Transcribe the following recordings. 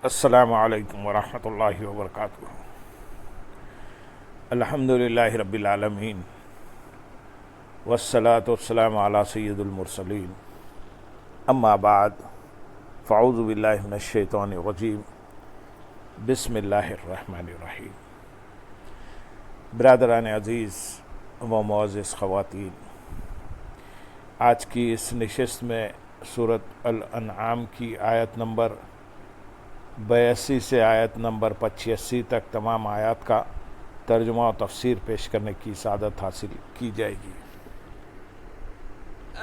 السلام علیکم ورحمۃ اللہ وبرکاتہ۔ الحمدللہ رب العالمین والصلاة والسلام علی سید المرسلین، اما بعد فاعوذ باللہ من الشیطان الرجیم، بسم اللہ الرحمن الرحیم۔ برادران عزیز و معزز خواتین، آج کی اس نشست میں سورۃ الانعام کی آیت نمبر 82 سے آیت نمبر 85 تک تمام آیات کا ترجمہ و تفسیر پیش کرنے کی سعادت حاصل کی جائے گی۔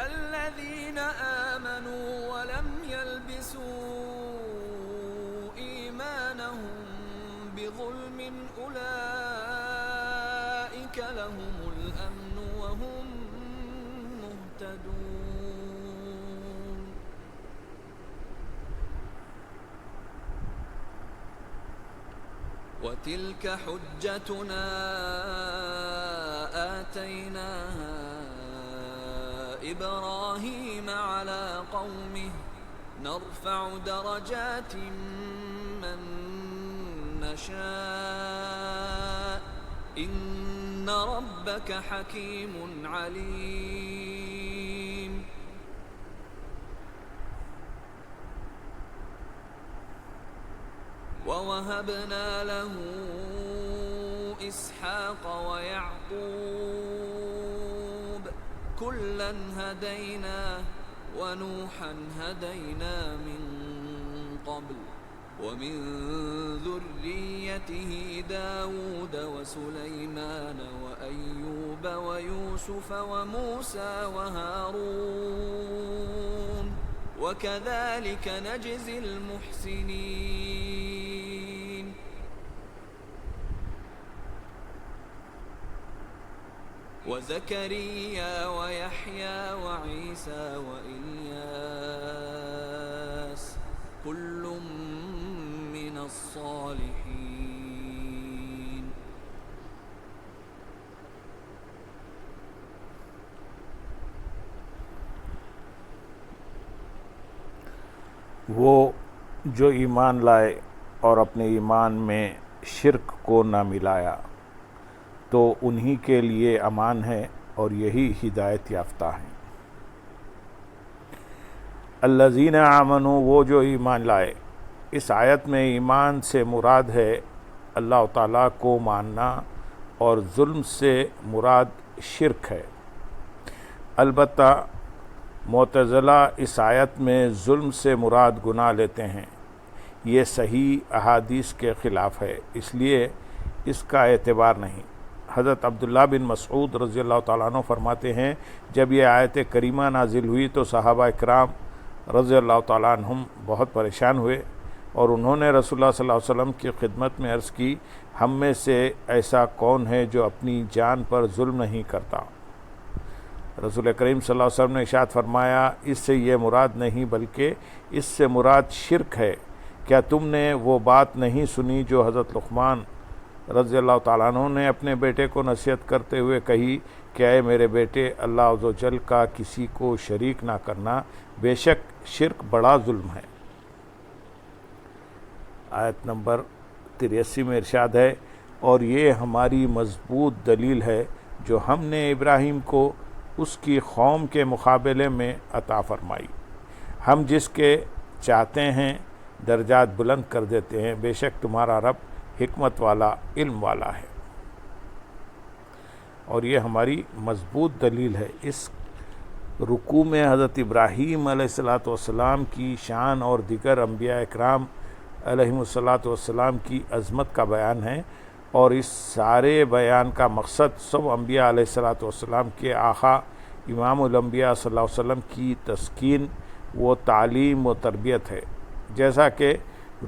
الذين آمنوا ولم يلبسوا إيمانهم بظلم أولئك لهم الأمن وهم مهتدون۔ وتلك حجتنا آتيناها إبراهيم على قومه نرفع درجات من نشاء إن ربك حكيم عليم۔ وَوَهَبْنَا لَهُ إِسْحَاقَ وَيَعْقُوبَ كُلًّا هَدَيْنَا وَنُوحًا هَدَيْنَا مِن قَبْلُ وَمِن ذُرِّيَّتِهِ دَاوُودَ وَسُلَيْمَانَ وَأَيُّوبَ وَيُوسُفَ وَمُوسَى وَهَارُونَ وَكَذَلِكَ نَجْزِي الْمُحْسِنِينَ۔ وَزَكَرِيَّا وَيَحْيَى وَعِيسَى وَإِلْيَاسَ كُلٌّ مِّنَ الصَّالِحِينَ۔ وہ جو ایمان لائے اور اپنے ایمان میں شرک کو نہ ملایا تو انہی کے لیے امان ہے اور یہی ہدایت یافتہ ہیں۔ الذین آمنوا، وہ جو ایمان لائے۔ اس آیت میں ایمان سے مراد ہے اللہ تعالیٰ کو ماننا اور ظلم سے مراد شرک ہے۔ البتہ معتزلہ اس آیت میں ظلم سے مراد گناہ لیتے ہیں، یہ صحیح احادیث کے خلاف ہے، اس لیے اس کا اعتبار نہیں۔ حضرت عبداللہ بن مسعود رضی اللہ تعالیٰ عنہ فرماتے ہیں، جب یہ آیت کریمہ نازل ہوئی تو صحابہ اکرام رضی اللہ تعالیٰ عنہم بہت پریشان ہوئے اور انہوں نے رسول اللہ صلی اللہ علیہ وسلم کی خدمت میں عرض کی، ہم میں سے ایسا کون ہے جو اپنی جان پر ظلم نہیں کرتا؟ رسول کریم صلی اللہ علیہ وسلم نے ارشاد فرمایا، اس سے یہ مراد نہیں بلکہ اس سے مراد شرک ہے۔ کیا تم نے وہ بات نہیں سنی جو حضرت لقمان رضی اللہ تعالیٰ عنہ نے اپنے بیٹے کو نصیحت کرتے ہوئے کہی کہ اے میرے بیٹے، اللہ عز و جل کا کسی کو شریک نہ کرنا، بے شک شرک بڑا ظلم ہے۔ آیت نمبر 83 میں ارشاد ہے، اور یہ ہماری مضبوط دلیل ہے جو ہم نے ابراہیم کو اس کی قوم کے مقابلے میں عطا فرمائی، ہم جس کے چاہتے ہیں درجات بلند کر دیتے ہیں، بے شک تمہارا رب حکمت والا، علم والا ہے۔ اور یہ ہماری مضبوط دلیل ہے۔ اس رکوع میں حضرت ابراہیم علیہ السلام کی شان اور دیگر انبیاء اکرام علیہم السلام کی عظمت کا بیان ہے، اور اس سارے بیان کا مقصد سب انبیاء علیہ السلام کے آقا امام الانبیاء صلی اللہ علیہ وسلم کی تسکین و تعلیم و تربیت ہے۔ جیسا کہ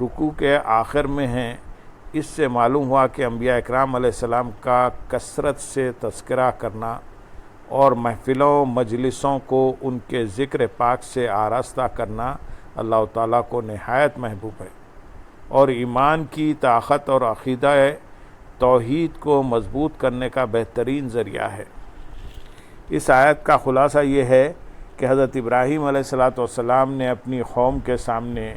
رکوع کے آخر میں ہیں، اس سے معلوم ہوا کہ انبیاء اکرام علیہ السلام کا کثرت سے تذکرہ کرنا اور محفلوں مجلسوں کو ان کے ذکر پاک سے آراستہ کرنا اللہ تعالیٰ کو نہایت محبوب ہے، اور ایمان کی طاقت اور عقیدہ توحید کو مضبوط کرنے کا بہترین ذریعہ ہے۔ اس آیت کا خلاصہ یہ ہے کہ حضرت ابراہیم علیہ السلام نے اپنی قوم کے سامنے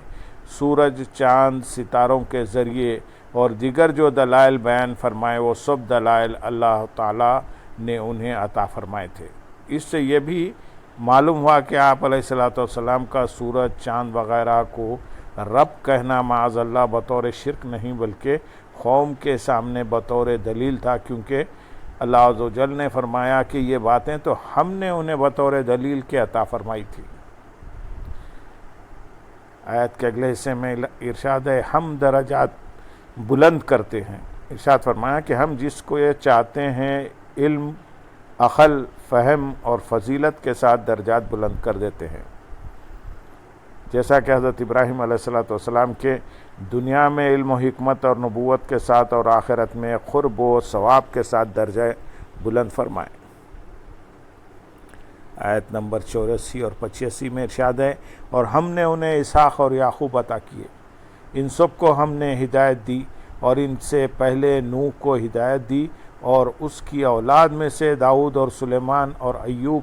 سورج، چاند، ستاروں کے ذریعے اور دیگر جو دلائل بیان فرمائے وہ سب دلائل اللہ تعالیٰ نے انہیں عطا فرمائے تھے۔ اس سے یہ بھی معلوم ہوا کہ آپ علیہ الصلوۃ والسلام کا سورج، چاند وغیرہ کو رب کہنا معاذ اللہ بطور شرک نہیں بلکہ قوم کے سامنے بطور دلیل تھا، کیونکہ اللہ عز و جل نے فرمایا کہ یہ باتیں تو ہم نے انہیں بطور دلیل کے عطا فرمائی تھی۔ آیت کے اگلے حصے میں ارشاد ہے ہم درجات بلند کرتے ہیں۔ ارشاد فرمایا کہ ہم جس کو یہ چاہتے ہیں علم، عقل، فہم اور فضیلت کے ساتھ درجات بلند کر دیتے ہیں، جیسا کہ حضرت ابراہیم علیہ السلام کے دنیا میں علم و حکمت اور نبوت کے ساتھ اور آخرت میں قرب و ثواب کے ساتھ درجہ بلند فرمائے۔ آیت نمبر 84 اور 85 میں ارشاد ہے اور ہم نے انہیں اسحاق اور یعقوب عطا کیے، ان سب کو ہم نے ہدایت دی اور ان سے پہلے نوح کو ہدایت دی اور اس کی اولاد میں سے داؤد اور سلیمان اور ایوب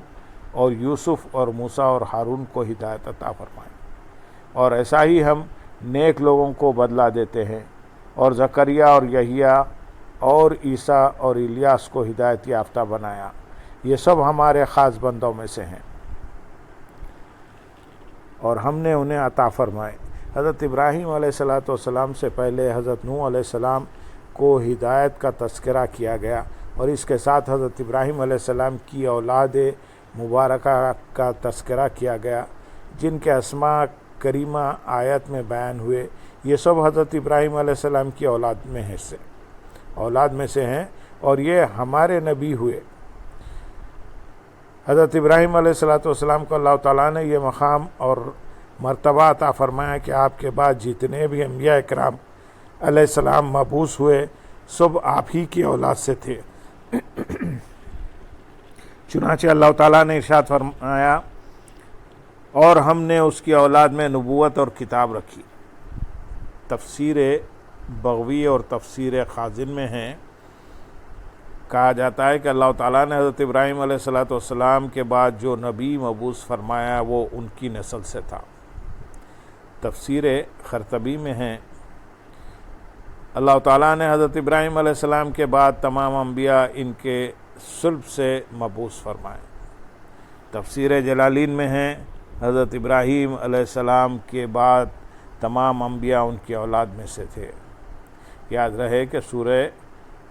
اور یوسف اور موسیٰ اور ہارون کو ہدایت عطا فرمائی، اور ایسا ہی ہم نیک لوگوں کو بدلہ دیتے ہیں، اور زکریا اور یحییٰ اور عیسیٰ اور الیاس کو ہدایت یافتہ بنایا، یہ سب ہمارے خاص بندوں میں سے ہیں اور ہم نے انہیں عطا فرمائے۔ حضرت ابراہیم علیہ السلام سے پہلے حضرت نوح علیہ السلام کو ہدایت کا تذکرہ کیا گیا، اور اس کے ساتھ حضرت ابراہیم علیہ السلام کی اولاد مبارکہ کا تذکرہ کیا گیا، جن کے اسماء کریمہ آیت میں بیان ہوئے۔ یہ سب حضرت ابراہیم علیہ السلام کی اولاد میں سے ہیں اور یہ ہمارے نبی ہوئے۔ حضرت ابراہیم علیہ السلام کو اللہ تعالیٰ نے یہ مقام اور مرتبہ عطا فرمایا کہ آپ کے بعد جتنے بھی انبیاء اکرام علیہ السلام مبعوث ہوئے سب آپ ہی کی اولاد سے تھے۔ چنانچہ اللہ تعالیٰ نے ارشاد فرمایا اور ہم نے اس کی اولاد میں نبوت اور کتاب رکھی۔ تفسیر بغوی اور تفسیر خازن میں ہے، کہا جاتا ہے کہ اللہ تعالیٰ نے حضرت ابراہیم علیہ السلام کے بعد جو نبی مبعوث فرمایا وہ ان کی نسل سے تھا۔ تفسیر خرطبی میں ہے اللہ تعالیٰ نے حضرت ابراہیم علیہ السلام کے بعد تمام انبیاء ان کے صلب سے مبعوث فرمائے۔ تفسیر جلالین میں ہے حضرت ابراہیم علیہ السلام کے بعد تمام انبیاء ان کی اولاد میں سے تھے۔ یاد رہے کہ سورہ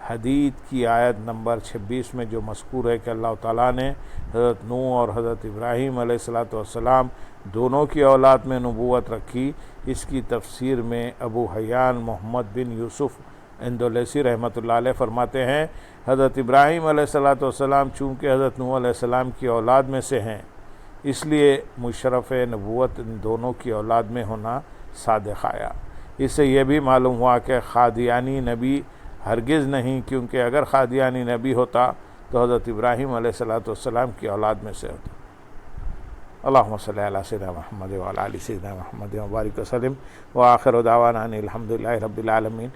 حدید کی آیت نمبر 26 میں جو مذکور ہے کہ اللہ تعالیٰ نے حضرت نوح اور حضرت ابراہیم علیہ السلام دونوں کی اولاد میں نبوت رکھی، اس کی تفسیر میں ابو حیان محمد بن یوسف اندولیسی رحمۃ اللہ علیہ فرماتے ہیں حضرت ابراہیم علیہ السلام چونکہ حضرت نوح علیہ السلام کی اولاد میں سے ہیں اس لیے مشرف نبوت ان دونوں کی اولاد میں ہونا صادق آیا۔ اس سے یہ بھی معلوم ہوا کہ قادیانی نبی ہرگز نہیں، کیونکہ اگر قادیانی نبی ہوتا تو حضرت ابراہیم علیہ السلام کی اولاد میں سے ہوتا۔ اللہم صلی علی سیدنا محمد وعلی آل سیدنا محمد وبارک وسلم وآخر دعوانا ان الحمد للہ رب العالمین۔